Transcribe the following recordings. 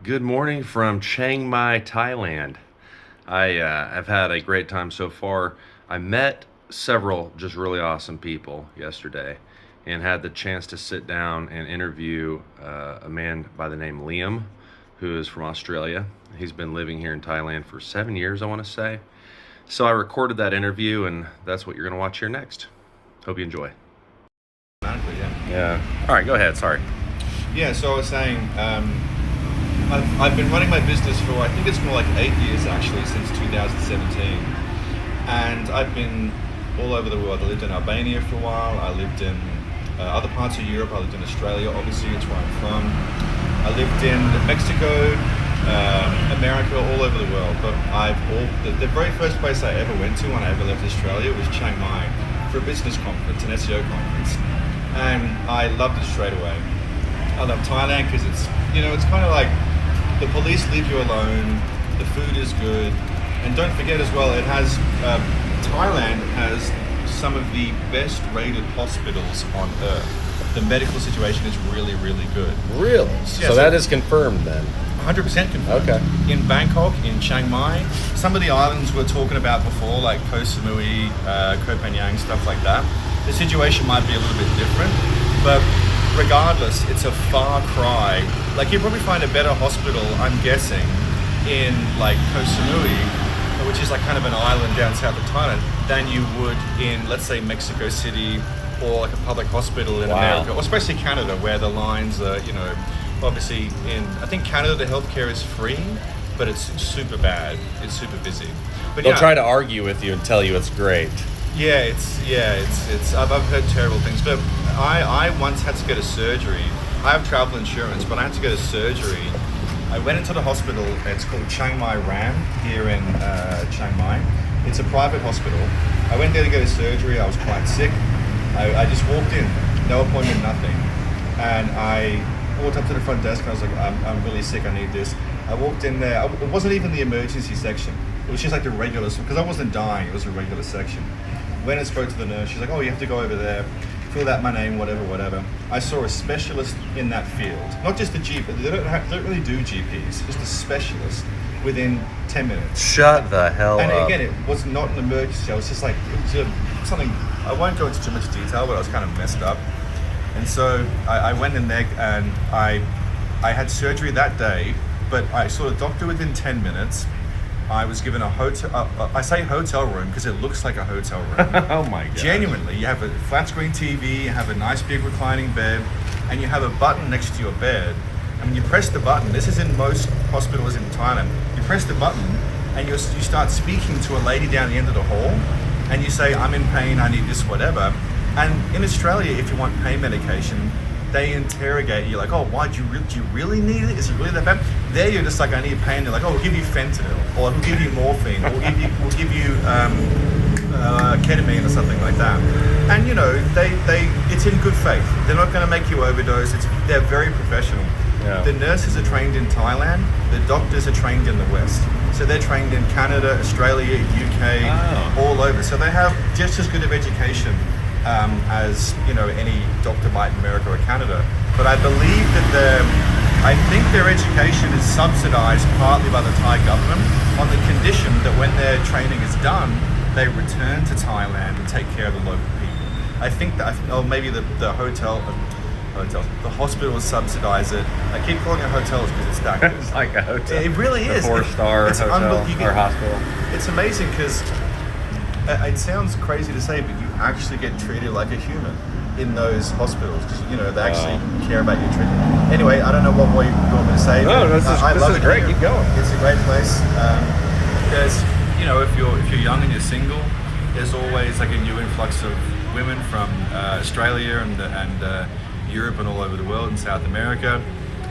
Good morning from Chiang Mai, Thailand. I've had a great time so far. I met several just really awesome people yesterday and had the chance to sit down and interview a man by the name Liam, who is from Australia. He's been living here in Thailand for 7 years, I want to say. So I recorded that interview, and that's what you're going to watch here next. Hope you enjoy. Yeah. All right, go ahead. Sorry. Yeah, so I was saying, I've been running my business for, I think it's more like 8 years actually, since 2017. And I've been all over the world. I lived in Albania for a while. I lived in other parts of Europe. I lived in Australia, obviously, it's where I'm from. I lived in Mexico, America, all over the world. But the very first place I ever went to when I ever left Australia was Chiang Mai for a business conference, an SEO conference. And I loved it straight away. I love Thailand because it's kind of like the police leave you alone, the food is good, and don't forget as well, Thailand has some of the best rated hospitals on earth. The medical situation is really, really good. Really? Yeah, so that is confirmed then? 100% confirmed. Okay. In Bangkok, in Chiang Mai, some of the islands we're talking about before, like Koh Samui, Koh Phangan, stuff like that, the situation might be a little bit different, but regardless, it's a far cry. Like, you'll probably find a better hospital, I'm guessing, in like Koh Samui, which is like kind of an island down south of Thailand, than you would in, let's say, Mexico City or like a public hospital in America, or especially Canada, where the lines are, obviously I think Canada, the healthcare is free, but it's super bad. It's super busy. But they'll try to argue with you and tell you it's great. I've heard terrible things, but I once had to get a surgery. I have travel insurance, but I had to get a surgery. I went into the hospital. It's called Chiang Mai Ram here in Chiang Mai. It's a private hospital. I went there to get a surgery. I was quite sick. I just walked in, no appointment, nothing. And I walked up to the front desk and I was like, I'm really sick, I need this. I walked in there. It wasn't even the emergency section. It was just like the regular, because I wasn't dying, it was a regular section. Went and spoke to the nurse. She's like, oh, you have to go over there, fill out my name, whatever. I saw a specialist in that field, not just a GP. They don't really do GPs, just a specialist within 10 minutes. Shut the hell up. And up. again, it was not an emergency. I was just like, it was something, I won't go into too much detail, but I was kind of messed up. And so I went in there and I had surgery that day, but I saw a doctor within 10 minutes. I was given a hotel, I say hotel room because it looks like a hotel room. Oh my God. Genuinely, you have a flat screen TV, you have a nice big reclining bed, and you have a button next to your bed. And when you press the button, this is in most hospitals in Thailand, you press the button and you start speaking to a lady down the end of the hall, and you say, I'm in pain, I need this, whatever. And in Australia, if you want pain medication, they interrogate you like, oh, why do you really need it? Is it really that bad? There you're just like, I need pain. They're like, oh, we'll give you fentanyl, or we'll give you morphine, or we'll give you ketamine or something like that. And it's in good faith. They're not going to make you overdose. They're very professional. Yeah. The nurses are trained in Thailand. The doctors are trained in the West. So they're trained in Canada, Australia, UK, all over. So they have just as good of education as any doctor might in America or Canada. But I believe that I think their education is subsidized partly by the Thai government on the condition that when their training is done, they return to Thailand and take care of the local people. I think that, maybe the hospitals subsidize it. I keep calling it hotels because it's that good. It's like a hotel. It really is. A 4-star hotel or hospital. It's amazing because it sounds crazy to say, but you actually get treated like a human in those hospitals because they actually care about your treatment. Anyway, I don't know what more you want me to say. No, this is great. Keep going. It's a great place. There's, if you're young and you're single, there's always like a new influx of women from Australia and Europe and all over the world and South America.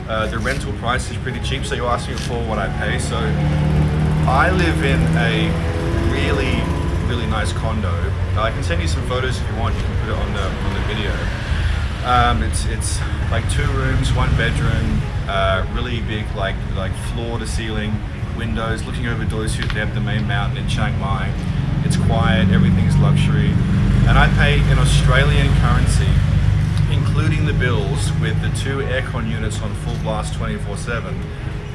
The rental price is pretty cheap, so you ask me for what I pay. So I live in a really nice condo. I can send you some photos if you want. You can put it on the video. It's like 2 rooms, 1 bedroom, really big, like floor to ceiling windows looking over Dorsey. They have the main mountain in Chiang Mai. It's quiet, everything's luxury, and I pay in Australian currency, including the bills with the 2 aircon units on full blast 24/7.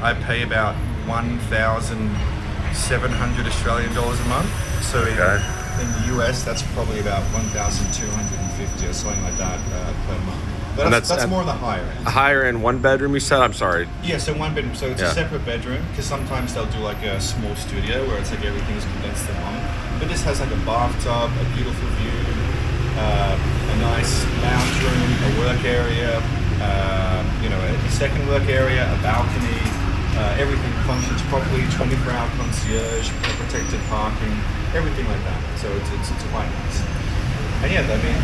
I pay about 1,700 Australian dollars a month. So in the US, that's probably about 1,250 or something like that per month. But that's more on the higher end. A higher end, one bedroom, you said? I'm sorry. Yeah, so one bedroom. So it's a separate bedroom, because sometimes they'll do like a small studio where it's like everything's condensed in one. But this has like a bathtub, a beautiful view, a nice lounge room, a work area, a second work area, a balcony. Everything functions properly, 24-hour concierge, protected parking, everything like that. So it's quite nice. And yeah, I mean,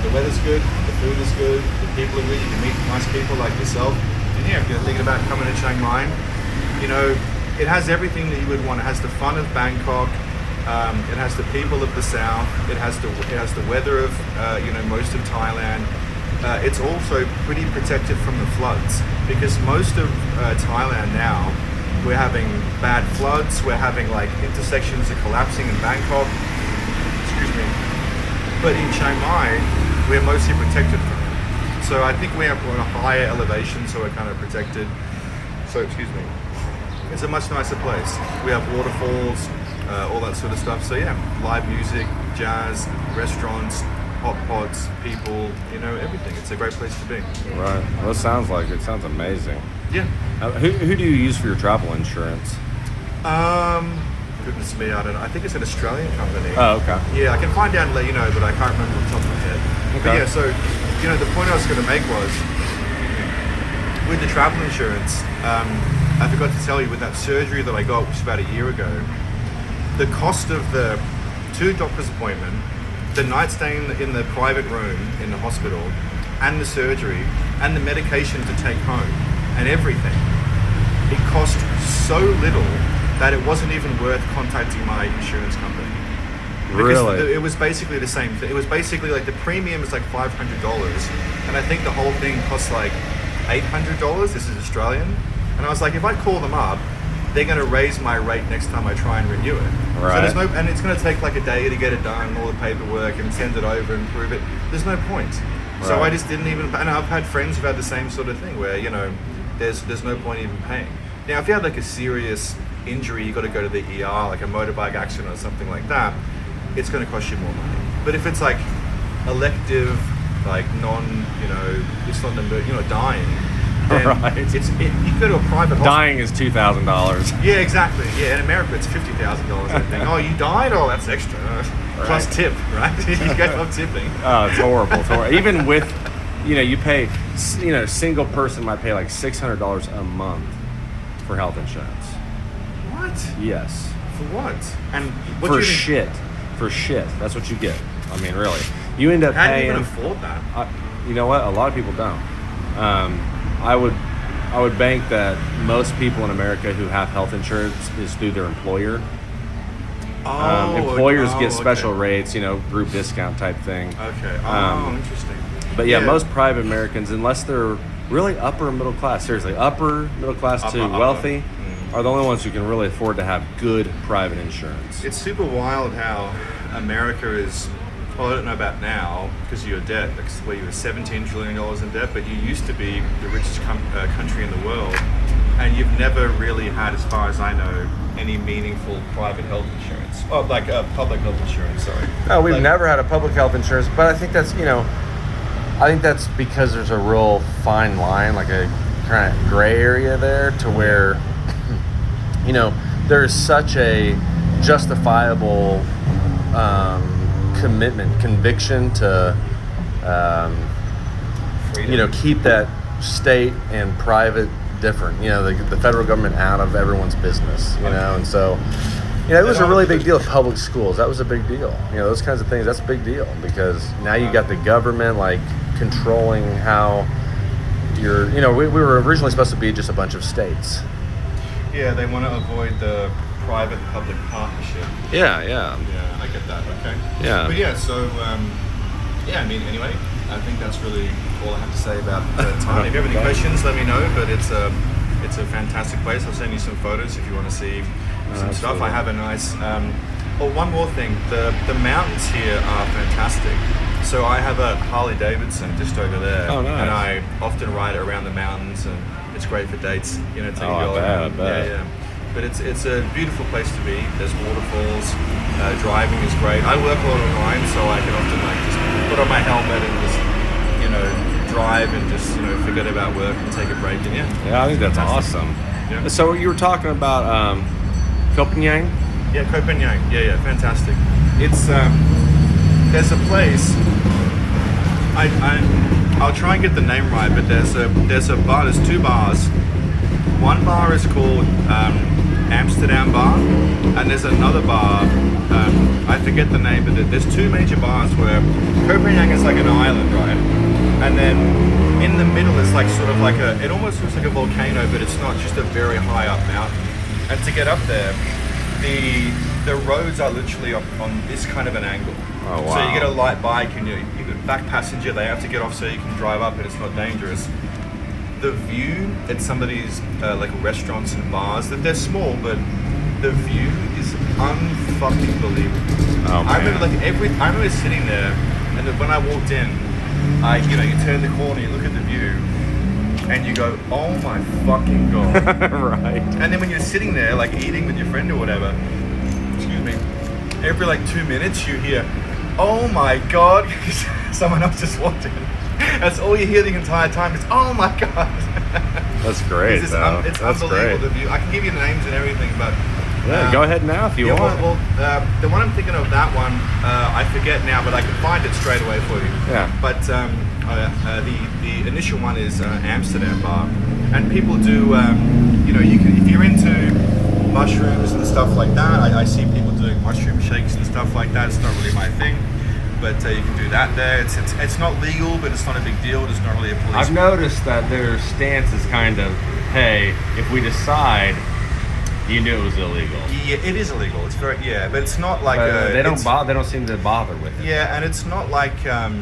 the weather's good, the food is good, the people are good, you can meet nice people like yourself. And yeah, if you're thinking about coming to Chiang Mai, it has everything that you would want. It has the fun of Bangkok, it has the people of the south, it has the weather of most of Thailand. It's also pretty protected from the floods, because most of Thailand now, we're having bad floods, we're having like intersections are collapsing in Bangkok, excuse me. But in Chiang Mai, we're mostly protected from it. So I think we're on a higher elevation, so we're kind of protected. So, excuse me. It's a much nicer place. We have waterfalls, all that sort of stuff. So yeah, live music, jazz, restaurants, hot pots, people, everything. It's a great place to be. Right. Well, it sounds amazing. Yeah. Who do you use for your travel insurance? Goodness me, I don't know. I think it's an Australian company. Oh, okay. Yeah, I can find out and let you know, but I can't remember off the top of my head. Okay. But yeah, so, the point I was going to make was, with the travel insurance, I forgot to tell you, with that surgery that I got, which was about a year ago, the cost of the 2 doctor's appointment, the night stay in the private room in the hospital, and the surgery, and the medication to take home, and everything, it cost so little that it wasn't even worth contacting my insurance company. Because really? It was basically the same thing. It was basically like the premium is like $500, and I think the whole thing costs like $800. This is Australian, and I was like, if I call them up, they're going to raise my rate next time I try and renew it. Right. So and it's going to take like a day to get it done, all the paperwork, and send it over and prove it. There's no point. Right. So I just didn't even. And I've had friends who've had the same sort of thing where there's no point even paying. Now, if you had like a serious injury, you got to go to the ER, like a motorbike accident or something like that, it's going to cost you more money. But if it's like elective, like it's not dying, then right. You go to a private hospital. Dying is $2,000. Yeah, exactly. Yeah, in America it's $50,000. I think. Oh, you died? Oh, that's extra. Plus tip, right? You get up tipping. Oh, it's horrible. It's horrible. Even with, you pay, single person might pay like $600 a month for health insurance. What? Yes. For what? And what for shit. For shit. That's what you get. I mean, really. You end up paying. How do you even afford that? You know what? A lot of people don't. I would bank that most people in America who have health insurance is through their employer. Employers get special rates, group discount type thing. Okay. Interesting. But yeah, most private Americans, unless they're really upper middle class, seriously, upper middle class to wealthy, are the only ones who can really afford to have good private insurance. It's super wild how America is, well, I don't know about now because of your debt, where you were $17 trillion in debt, but you used to be the richest country in the world, and you've never really had, as far as I know, any meaningful private health insurance. Oh, like public health insurance, sorry. No, we've never had a public health insurance, but I think that's, because there's a real fine line, like a kind of gray area there to where, there's such a justifiable conviction to, keep that state and private different, the federal government out of everyone's business, and so, it was a really big deal. Public schools, that was a big deal. Those kinds of things, that's a big deal because now you got the government like controlling how you're, we were originally supposed to be just a bunch of states. Yeah, they want to avoid the private-public partnership. Yeah, I get that. Okay. Yeah. But yeah, so anyway, I think that's really all I have to say about Thailand. If you have any questions, let me know. But it's a fantastic place. I'll send you some photos if you want to see some stuff. I have a nice. One more thing. The mountains here are fantastic. So I have a Harley Davidson just over there, oh, nice. And I often ride around the mountains, and It's great for dates, you know, take a Oh, girl I bet, I around. bet. Yeah. But it's a beautiful place to be. There's waterfalls. Driving is great. I work a lot online, so I can often like just put on my helmet and just, you know, drive and just, you know, forget about work and take a break. And Yeah, I think that's fantastic. awesome. Yeah. So you were talking about Copenhagen? Yeah, Copenhagen. Yeah, fantastic. It's there's a place. I'll try and get the name right, but there's a bar. There's two bars. One bar is called Amsterdam Bar, and there's another bar. I forget the name, but there's two major bars where Copenhagen is like an island, right? And then in the middle is like sort of like it almost looks like a volcano, but it's not, just a very high up mountain. And to get up there, the roads are literally on this kind of an angle. Oh, wow. So you get a light bike and you back passenger, they have to get off so you can drive up and it's not dangerous. The view at some of these like restaurants and bars, that they're small, but the view is unfucking believable. Oh, man. I remember sitting there, and when I walked in, you turn the corner, you look at the view, and you go, oh my fucking god. Right. And then when you're sitting there, like eating with your friend or whatever, excuse me, every like 2 minutes you hear, oh my god, someone else just walked in. That's all you hear the entire time is, oh my god. That's great, It's though. it's That's unbelievable, great. the view. I can give you the names and everything, but... Yeah, go ahead now if you yeah, want. Well, the one I'm thinking of, that one, I forget now, but I can find it straight away for you. Yeah. But the initial one is Amsterdam Bar. And people do, you can, if you're into mushrooms and stuff like that, I see people doing mushroom shakes and stuff like that. It's not really my thing. But you can do that there. It's not legal, but it's not a big deal. There's not really a police. I've noticed that their stance is kind of, hey, if we decide, you knew it was illegal. Yeah, it is illegal. It's very but it's not like But they don't bother. They don't seem to bother with it. Yeah, and it's not like I'll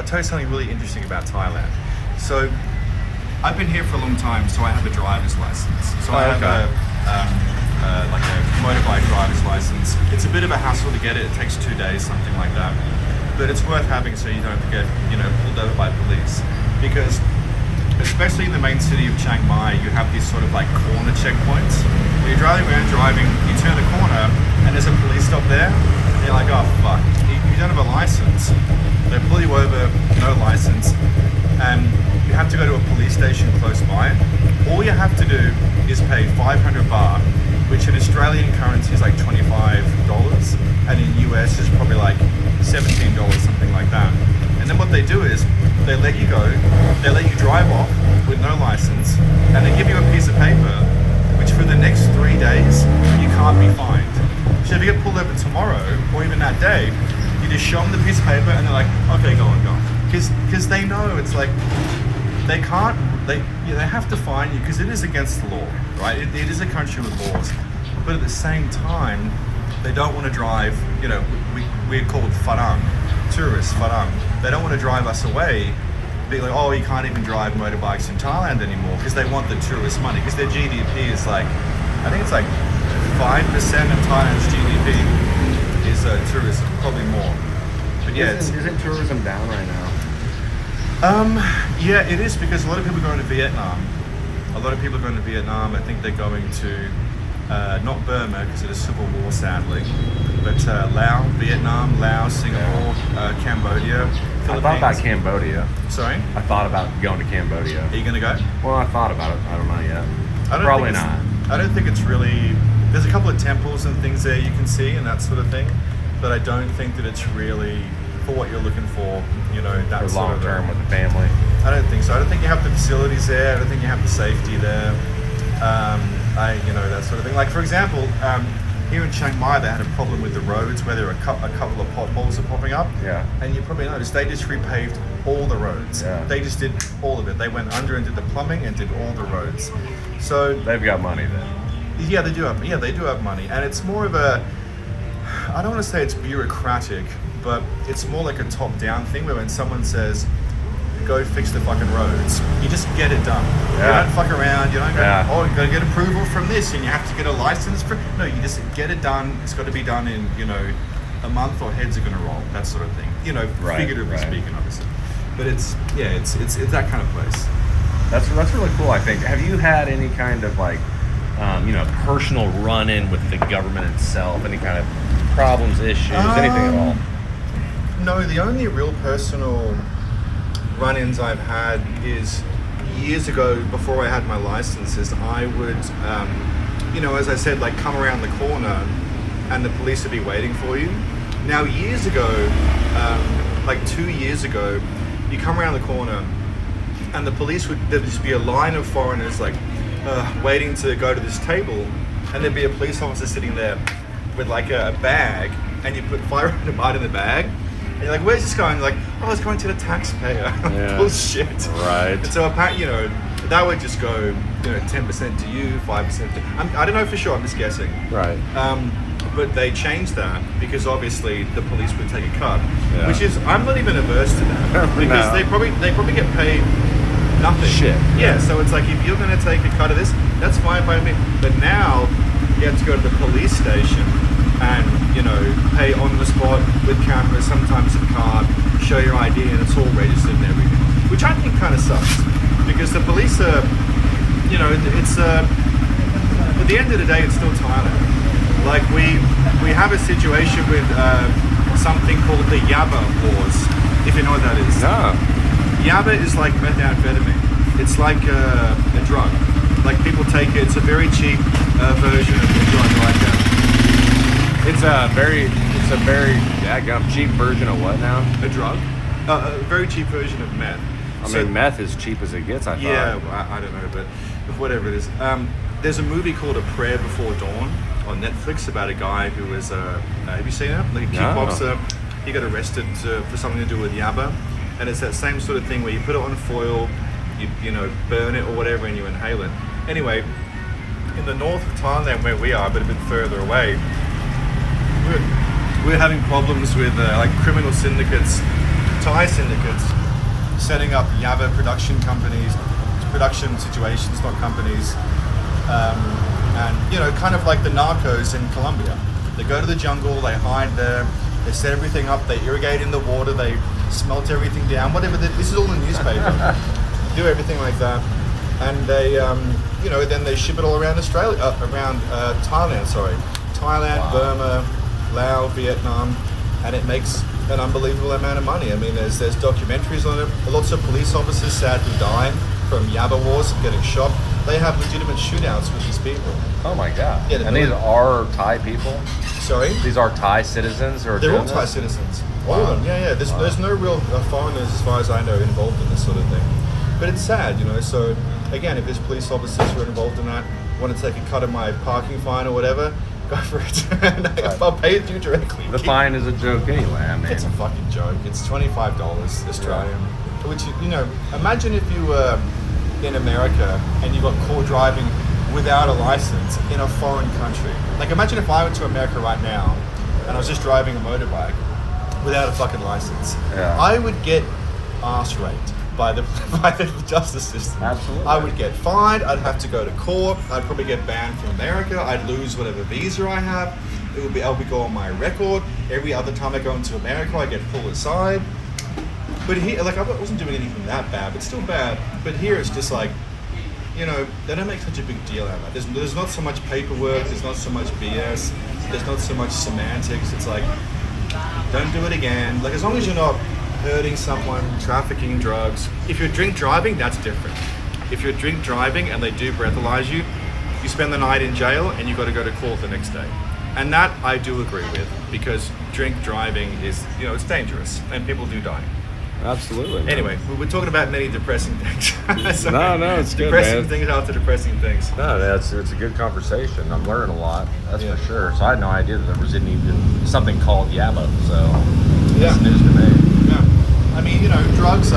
tell you something really interesting about Thailand. So I've been here for a long time, so I have a driver's license. So I have like a motorbike driver's license. It's a bit of a hassle to get it. It takes 2 days, something like that. But it's worth having so you don't get pulled over by police, because especially in the main city of Chiang Mai, you have these sort of like corner checkpoints. When you're driving, you turn the corner and there's a police stop there, and you're like, oh fuck, you don't have a license. They pull you over, no license, and you have to go to a police station close by. All you have to do is pay 500 baht, which in Australian currency is like $25, and in US is probably like $17, something like that. And then what they do is they let you go, they let you drive off with no license, and they give you a piece of paper which for the next 3 days you can't be fined. So if you get pulled over tomorrow or even that day, you just show them the piece of paper and they're like, okay, go on. Because they know it's like they have to fine you because it is against the law, right? It is a country with laws, but at the same time they don't want to drive. We're called farang, tourists, farang. They don't want to drive us away, be like, oh, you can't even drive motorbikes in Thailand anymore, because they want the tourist money, because their GDP is like, I think it's like 5% of Thailand's GDP is tourism, probably more. But yeah, Isn't tourism down right now? Yeah, it is, because a lot of people are going to Vietnam. I think they're going to not Burma because of the civil war, sadly, but Vietnam, Laos, Singapore, Cambodia, Philippines. I thought about Cambodia. Sorry? I thought about going to Cambodia. Are you going to go? Well, I thought about it. I don't know yet. Probably not. I don't think it's really... There's a couple of temples and things there you can see and that sort of thing, but I don't think that it's really for what you're looking for, that For sort long of... term with the family. I don't think so. I don't think you have the facilities there. I don't think you have the safety there. That sort of thing. Like, for example, here in Chiang Mai, they had a problem with the roads where there were a couple of potholes are popping up. Yeah. And you probably noticed they just repaved all the roads. Yeah. They just did all of it. They went under and did the plumbing and did all the roads. So They've got money then. yeah, they do have money, and it's more of a, I don't want to say it's bureaucratic, but it's more like a top-down thing where when someone says, go fix the fucking roads, you just get it done. Yeah. You don't fuck around, you don't go, Yeah. oh, you got to get approval from this and you have to get a license for, no, you just get it done. It's got to be done in, a month or heads are going to roll, that sort of thing. Right, Figuratively right. speaking, obviously. But it's that kind of place. That's really cool. I think. Have you had any kind of like, personal run-in with the government itself? Any kind of problems, issues, anything at all? No, the only real personal run-ins I've had is years ago, before I had my licenses. I would, as I said, like come around the corner, and the police would be waiting for you. Now, years ago, like 2 years ago, you come around the corner, and the police there'd just be a line of foreigners like waiting to go to this table, and there'd be a police officer sitting there with like a bag, and you put $500 in the bag, and you're like, where's this going? Like, oh, it's going to the taxpayer. Yeah. Bullshit. Right. And so apparently, that would just go, 10% to you, 5% to, I don't know for sure, I'm just guessing. Right. But they changed that because obviously the police would take a cut, Yeah. which is, I'm not even averse to that because No. they probably get paid nothing. Shit. Yeah, so it's like, if you're going to take a cut of this, that's fine by me. But now you have to go to the police station and, pay on the spot with cameras, sometimes a card, show your ID, and it's all registered and everything, which I think kind of sucks because the police are, it's, at the end of the day, it's still Thailand. Like we have a situation with something called the Yaba laws, if you know what that is. No. Yaba is like methamphetamine. It's like a drug. Like people take it. It's a very cheap version of the drug. It's a very cheap version of what now? A drug. A very cheap version of meth. I mean, meth is cheap as it gets, I thought. Yeah, well, I don't know, but whatever it is. There's a movie called A Prayer Before Dawn on Netflix about a guy who was, have you seen that? Like a kickboxer. He got arrested for something to do with Yaba. And it's that same sort of thing where you put it on foil, you burn it or whatever, and you inhale it. Anyway, in the north of Thailand where we are, but a bit further away, we're having problems with like criminal syndicates, Thai syndicates, setting up Yaba production companies, production situations, not companies, and kind of like the narcos in Colombia. They go to the jungle, they hide there, they set everything up, they irrigate in the water, they smelt everything down, whatever. This is all in the newspaper. Do everything like that, and they, then they ship it all around Thailand. Thailand, Burma, Laos, Vietnam, and it makes an unbelievable amount of money. I mean, there's documentaries on it. Lots of police officers sadly die from Yaba wars and getting shot. They have legitimate shootouts with these people. Oh my God. Yeah, and these are Thai people? Sorry? These are Thai citizens? They're all Thai citizens. Wow. All of them, yeah. There's no real foreigners, as far as I know, involved in this sort of thing. But it's sad, so again, if there's police officers who are involved in that, want to take a cut of my parking fine or whatever, go for it. And I'll pay it to you directly. The fine is a joke anyway, I mean. It's a fucking joke. It's $25 Australian. Yeah. Which, imagine if you were in America and you got caught driving without a license in a foreign country. Like, imagine if I went to America right now and I was just driving a motorbike without a fucking license. Yeah. I would get ass raped by the justice system. Absolutely. I would get fined. I'd have to go to court. I'd probably get banned from America. I'd lose whatever visa I have. I'll be go on my record. Every other time I go into America, I get pulled aside. But here, like, I wasn't doing anything that bad, but still bad. But here it's just like, they don't make such a big deal out of it. There's not so much paperwork. There's not so much BS. There's not so much semantics. It's like, don't do it again. Like, as long as you're not hurting someone, trafficking drugs. If you're drink driving, that's different. If you're drink driving and they do breathalyze you, you spend the night in jail and you got to go to court the next day. And that I do agree with, because drink driving is, it's dangerous and people do die. Absolutely. Man. Anyway, we're talking about many depressing things. No, it's good, depressing man. things after depressing things. No, it's a good conversation. I'm learning a lot, that's for sure. So I had no idea that there was even something called Yaba, so it's news to me. Yeah. I mean, drugs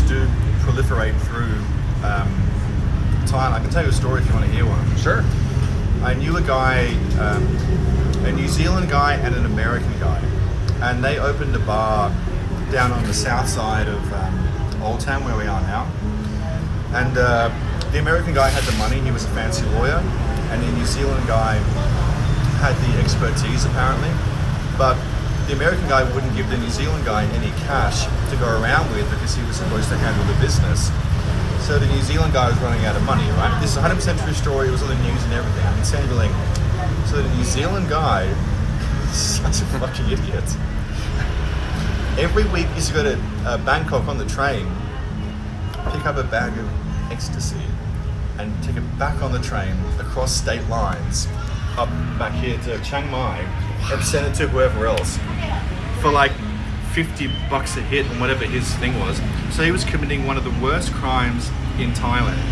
do proliferate through Thailand. I can tell you a story if you want to hear one. Sure. I knew a guy, a New Zealand guy and an American guy, and they opened a bar down on the south side of Old Town where we are now. And the American guy had the money, he was a fancy lawyer, and the New Zealand guy had the expertise apparently. But the American guy wouldn't give the New Zealand guy any cash to go around with because he was supposed to handle the business. So the New Zealand guy was running out of money, right? This is a 100% true story. It was on the news and everything. I'm insanely believing. So the New Zealand guy, such a fucking idiot. Every week he used to go to Bangkok on the train, pick up a bag of ecstasy, and take it back on the train across state lines, up back here to Chiang Mai, and send it to whoever else for like $50 a hit and whatever his thing was. So he was committing one of the worst crimes in Thailand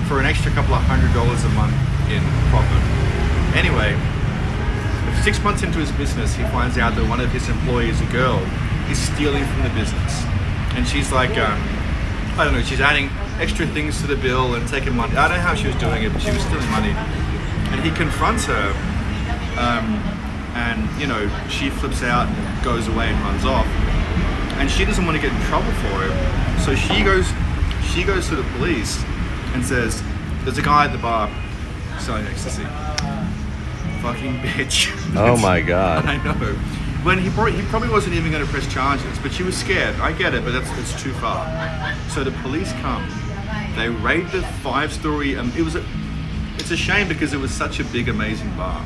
for an extra couple of $100 a month in profit. Anyway, 6 months into his business, he finds out that one of his employees, a girl, is stealing from the business. And she's like, I don't know, she's adding extra things to the bill and taking money. I don't know how she was doing it, but she was stealing money. And he confronts her, and you know, she flips out and goes away and runs off. And she doesn't want to get in trouble for it, so she goes to the police and says, "There's a guy at the bar selling ecstasy." Fucking bitch. Oh my God. I know. When he probably wasn't even going to press charges, but she was scared. I get it, but it's too far. So the police come. They raid the 5-story. It's a shame because it was such a big, amazing bar.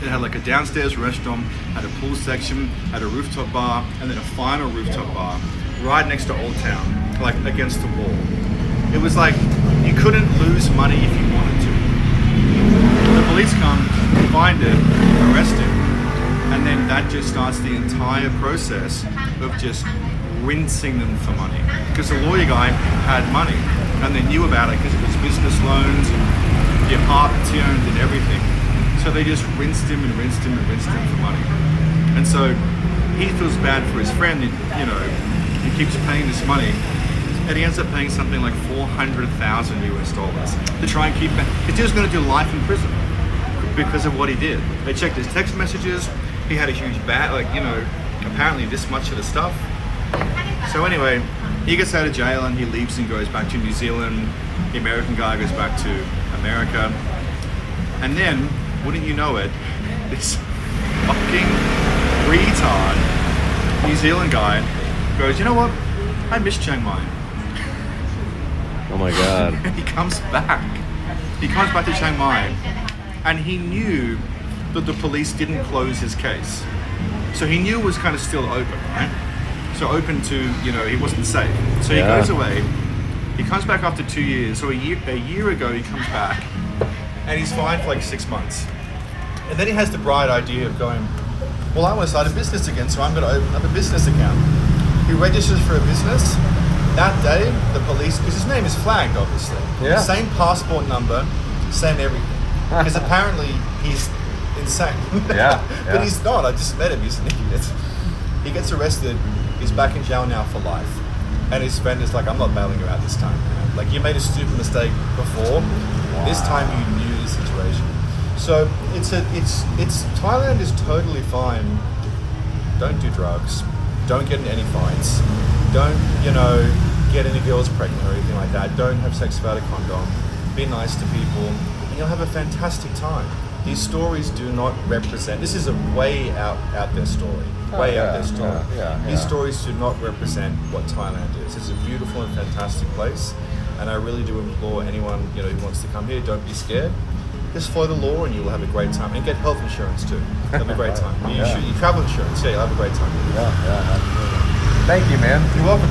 It had like a downstairs restaurant, had a pool section, had a rooftop bar, and then a final rooftop bar right next to Old Town, like against the wall. It was like you couldn't lose money if you wanted to. The police come, find it, arrest him, and then that just starts the entire process of just rinsing them for money. Because the lawyer guy had money, and they knew about it because it was business loans, and the apartments he owned, and everything. So they just rinsed him and rinsed him and rinsed him for money. And so he feels bad for his friend, you know, he keeps paying this money, and he ends up paying something like $400,000 to try and keep him, because he was going to do life in prison because of what he did. They checked his text messages, he had a huge bag, like, you know, apparently this much of the stuff. So anyway, he gets out of jail and he leaves and goes back to New Zealand. The American guy goes back to America. And then, wouldn't you know it, this fucking retard New Zealand guy goes, "You know what? I miss Chiang Mai." Oh my God. And he comes back. He comes back to Chiang Mai, and he knew that the police didn't close his case. So he knew it was kind of still open, right? So open to, you know, he wasn't safe. So he goes away. He comes back after 2 years. So a year ago, he comes back, and he's fined for like 6 months. And then he has the bright idea of going, well, I want to start a business again, so I'm going to open up a business account. He registers for a business. That day, the police, because his name is flagged, obviously. Yeah. Same passport number, same everything. Because apparently he's insane. Yeah. But he's not. I just met him. He's an idiot. He gets arrested. He's back in jail now for life. And his friend is like, "I'm not bailing you out this time. Man. Like, you made a stupid mistake before. Wow. This time you knew the situation." So it's Thailand is totally fine. Don't do drugs. Don't get in any fights. Don't, you know, get any girls pregnant or anything like that. Don't have sex without a condom. Be nice to people, and you'll have a fantastic time. These stories do not represent. This is a way out there story. Out there story. These stories do not represent what Thailand is. It's a beautiful and fantastic place, and I really do implore anyone, you know, who wants to come here, don't be scared. Just follow the law and you will have a great time. And get health insurance too. Have a great time. You travel insurance, you'll have a great time. Yeah, absolutely. Thank you, man. You're welcome.